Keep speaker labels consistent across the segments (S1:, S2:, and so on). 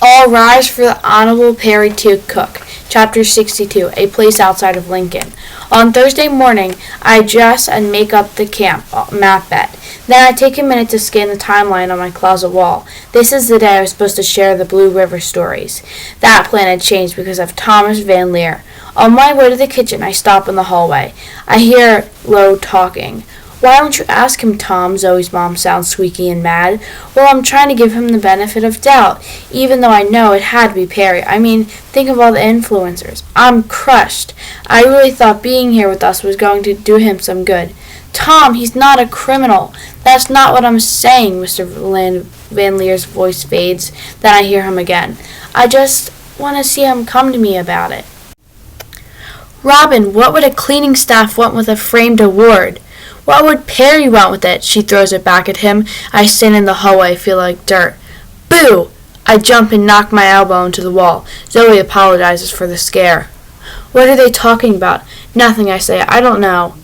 S1: All rise for the Honorable Perry T. Cook. Chapter 62, A Place Outside of Lincoln. On Thursday morning, I dress and make up the camp map bed. Then I take a minute to scan the timeline on my closet wall. This is the day I was supposed to share the Blue River stories. That plan had changed because of Thomas Van Leer. On my way to the kitchen, I stop in the hallway. I hear low talking. "Why don't you ask him, Tom?" Zoe's mom sounds squeaky and mad. "Well, I'm trying to give him the benefit of doubt, even though I know it had to be Perry. I mean, think of all the influencers. I'm crushed. I really thought being here with us was going to do him some good." "Tom, he's not a criminal." "That's not what I'm saying." Mr. Van Leer's voice fades. Then I hear him again. "I just want to see him come to me about it." "Robin, what would a cleaning staff want with a framed award?" "What would Perry want with it?" She throws it back at him. I stand in the hallway, feel like dirt. "Boo!" I jump and knock my elbow into the wall. Zoe apologizes for the scare. "What are they talking about?" "Nothing," I say. "I don't know."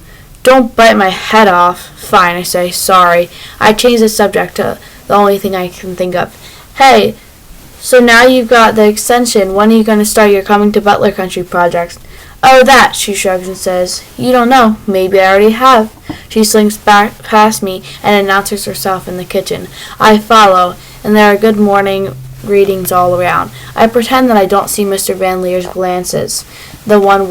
S1: "Don't bite my head off." "Fine," I say. "Sorry." I change the subject to the only thing I can think of. "Hey, so now you've got the extension. When are you going to start your Coming to Butler Country project?" "Oh, that," she shrugs and says. "You don't know. Maybe I already have." She slinks back past me and announces herself in the kitchen. I follow, and there are good morning greetings all around. I pretend that I don't see Mr. Van Leer's glances. Mr.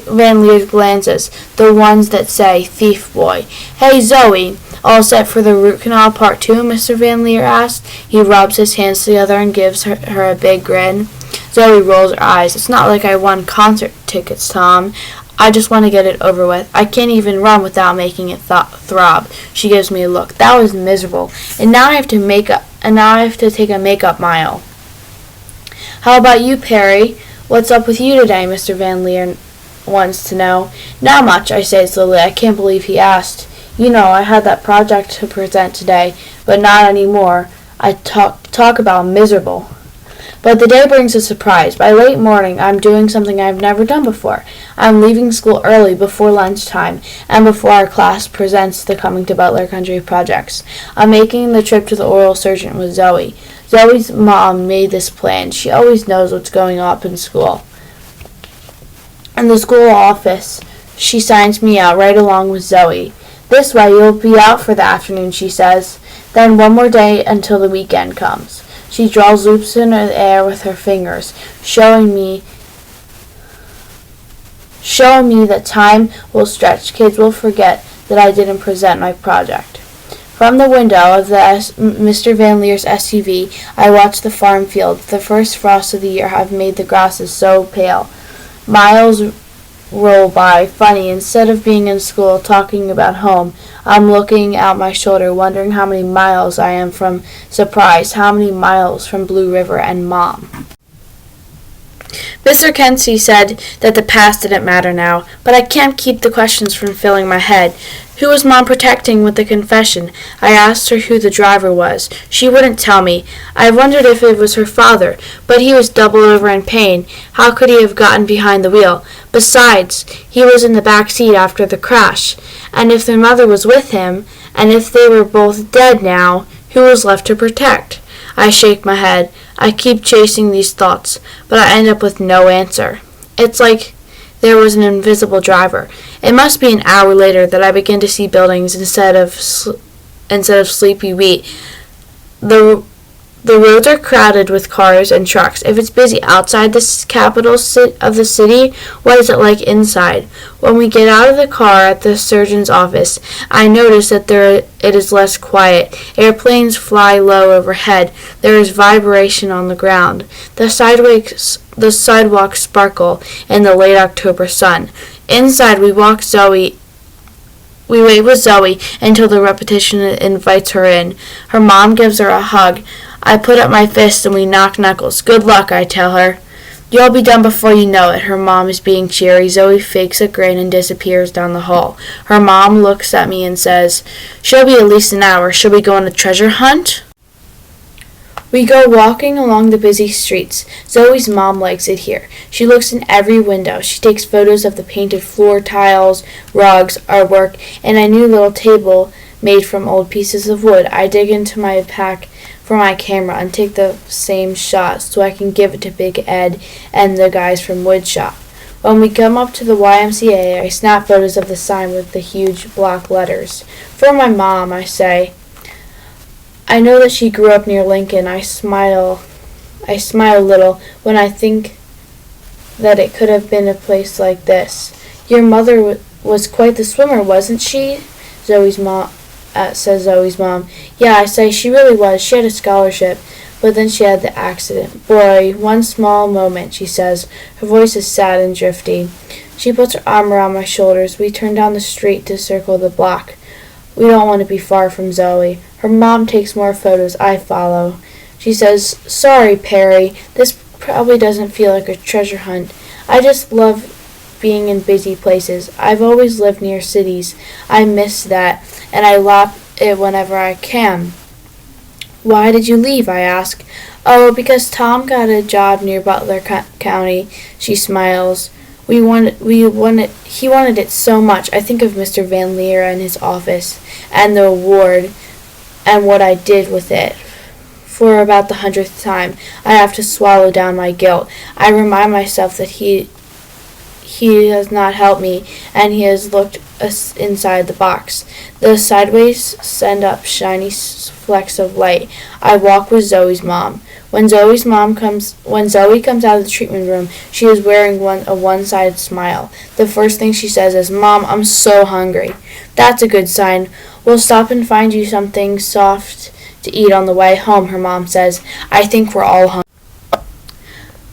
S1: Van Leer's glances, the ones that say, "Thief boy." "Hey, Zoe, all set for the root canal part 2, Mr. Van Leer asked. He rubs his hands together and gives her a big grin. Zoe rolls her eyes. "It's not like I won concert tickets, Tom. I just want to get it over with. I can't even run without making it throb." She gives me a look. "That was miserable. And now I have to take a makeup mile." "How about you, Perry? What's up with you today?" Mr. Van Leer wants to know. "Not much," I say slowly. I can't believe he asked. "You know, I had that project to present today, but not anymore. I talk about miserable." But the day brings a surprise. By late morning, I'm doing something I've never done before. I'm leaving school early before lunchtime and before our class presents the Coming to Butler Country projects. I'm making the trip to the oral surgeon with Zoe. Zoe's mom made this plan. She always knows what's going on in school. In the school office, she signs me out right along with Zoe. "This way you'll be out for the afternoon," she says. "Then one more day until the weekend comes." She draws loops in the air with her fingers, showing me that time will stretch. Kids will forget that I didn't present my project. From the window of Mr. Van Leer's SUV, I watch the farm field. The first frosts of the year have made the grasses so pale. Miles roll by. Funny, instead of being in school talking about home, I'm looking out my shoulder, wondering how many miles I am from Surprise, how many miles from Blue River and Mom. Mr. Kensey said that the past didn't matter now, but I can't keep the questions from filling my head. Who was Mom protecting with the confession? I asked her who the driver was. She wouldn't tell me. I wondered if it was her father, but he was doubled over in pain. How could he have gotten behind the wheel? Besides, he was in the back seat after the crash. And if their mother was with him, and if they were both dead now, who was left to protect? I shake my head. I keep chasing these thoughts, but I end up with no answer. It's like there was an invisible driver. It must be an hour later that I begin to see buildings instead of sleepy wheat. The roads are crowded with cars and trucks. If it's busy outside the capital of the city, what is it like inside? When we get out of the car at the surgeon's office, I notice that it is less quiet. Airplanes fly low overhead. There is vibration on the ground. The sidewalks sparkle in the late October sun. Inside, we wait with Zoe until the repetition invites her in. Her mom gives her a hug. I put up my fist and we knock knuckles. "Good luck," I tell her. "You'll be done before you know it." Her mom is being cheery. Zoe fakes a grin and disappears down the hall. Her mom looks at me and says, "She'll be at least an hour. Shall we go on a treasure hunt?" We go walking along the busy streets. Zoe's mom likes it here. She looks in every window. She takes photos of the painted floor tiles, rugs, artwork, and a new little table made from old pieces of wood. I dig into my pack for my camera and take the same shot so I can give it to Big Ed and the guys from Woodshop. When we come up to the YMCA, I snap photos of the sign with the huge block letters. For my mom, I say. I know that she grew up near Lincoln. I smile a little when I think that it could have been a place like this. Your mother was quite the swimmer, wasn't she? Says Zoe's mom. Yeah, I say, she really was. She had a scholarship, but then she had the accident. Boy, one small moment, she says. Her voice is sad and drifty. She puts her arm around my shoulders. We turn down the street to circle the block. We don't want to be far from Zoe. Her mom takes more photos. I follow. She says, sorry, Perry. This probably doesn't feel like a treasure hunt. I just love being in busy places. I've always lived near cities. I miss that, and I lap it whenever I can. Why did you leave? I ask. Oh, because Tom got a job near Butler County. She smiles. He wanted it so much. I think of Mr. Van Leer and his office, and the award, and what I did with it. For about the 100th time, I have to swallow down my guilt. I remind myself that he has not helped me, and he has looked inside the box. The sideways send up shiny flecks of light. I walk with Zoe's mom. When Zoe comes out of the treatment room, she is wearing a one-sided smile. The first thing she says is, Mom, I'm so hungry. That's a good sign. We'll stop and find you something soft to eat on the way home, her mom says. I think we're all hungry.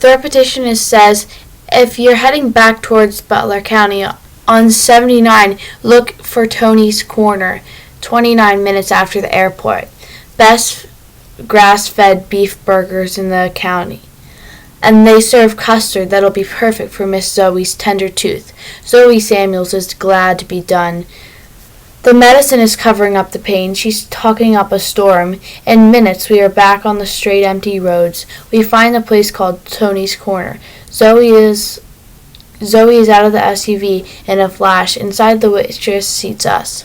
S1: The repetition says, if you're heading back towards Butler County on 79, look for Tony's Corner, 29 minutes after the airport. Best grass-fed beef burgers in the county. And they serve custard that'll be perfect for Miss Zoe's tender tooth. Zoe Samuels is glad to be done. The medicine is covering up the pain. She's talking up a storm. In minutes, we are back on the straight, empty roads. We find a place called Tony's Corner. Zoe is out of the SUV in a flash. Inside, the waitress seats us.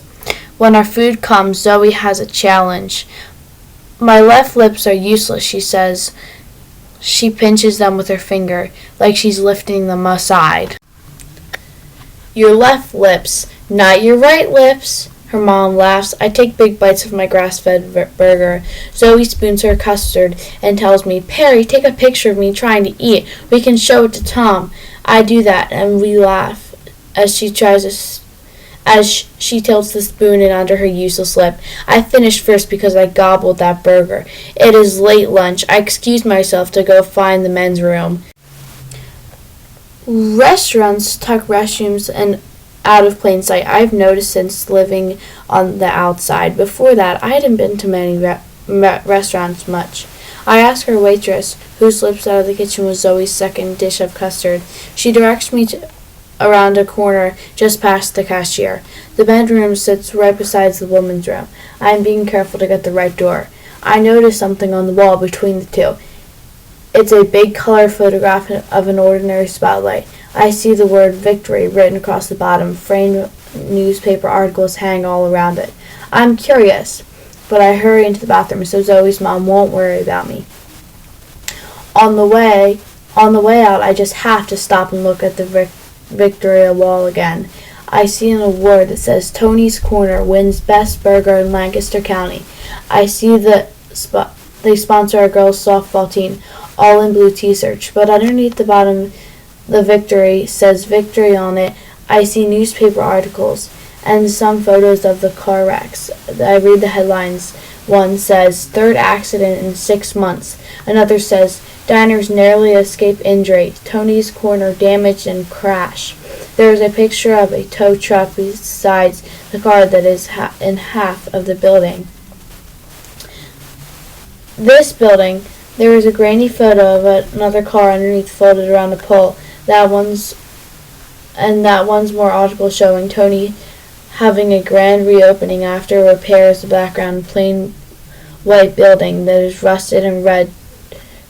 S1: When our food comes, Zoe has a challenge. My left lips are useless, she says. She pinches them with her finger, like she's lifting them aside. Your left lips, not your right lips. Her mom laughs. I take big bites of my grass-fed burger. Zoe spoons her custard and tells me, Perry, take a picture of me trying to eat. We can show it to Tom. I do that, and we laugh as she tilts the spoon in under her useless lip. I finish first because I gobbled that burger. It is late lunch. I excuse myself to go find the men's room. Restaurants tuck restrooms and out of plain sight. I've noticed since living on the outside. Before that, I hadn't been to many restaurants much. I ask her waitress, who slips out of the kitchen with Zoe's second dish of custard. She directs me around a corner just past the cashier. The bedroom sits right beside the woman's room. I am being careful to get the right door. I notice something on the wall between the two. It's a big color photograph of an ordinary spotlight. I see the word victory written across the bottom. Framed newspaper articles hang all around it. I'm curious, but I hurry into the bathroom so Zoe's mom won't worry about me. On the way out, I just have to stop and look at the Victoria wall again. I see an award that says Tony's Corner wins best burger in Lancaster County. I see they sponsor a girls' softball team, all in blue t-shirts, but underneath the bottom, the victory says victory on it. I see newspaper articles and some photos of the car wrecks. I read the headlines. One says, third accident in 6 months. Another says, diners narrowly escape injury. Tony's Corner damaged in crash. There is a picture of a tow truck beside the car that is in half of the building. This building, there is a grainy photo of another car underneath folded around a pole. That one's more article showing Tony having a grand reopening after repairs. The background plain white building that is rusted and red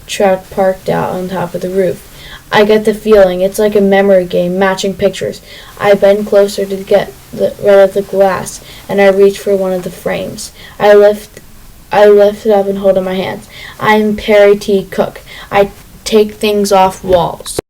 S1: truck parked out on top of the roof. I get the feeling it's like a memory game, matching pictures. I bend closer to get the glass, and I reach for one of the frames. I lift it up and hold it in my hands. I'm Perry T. Cook. I take things off walls.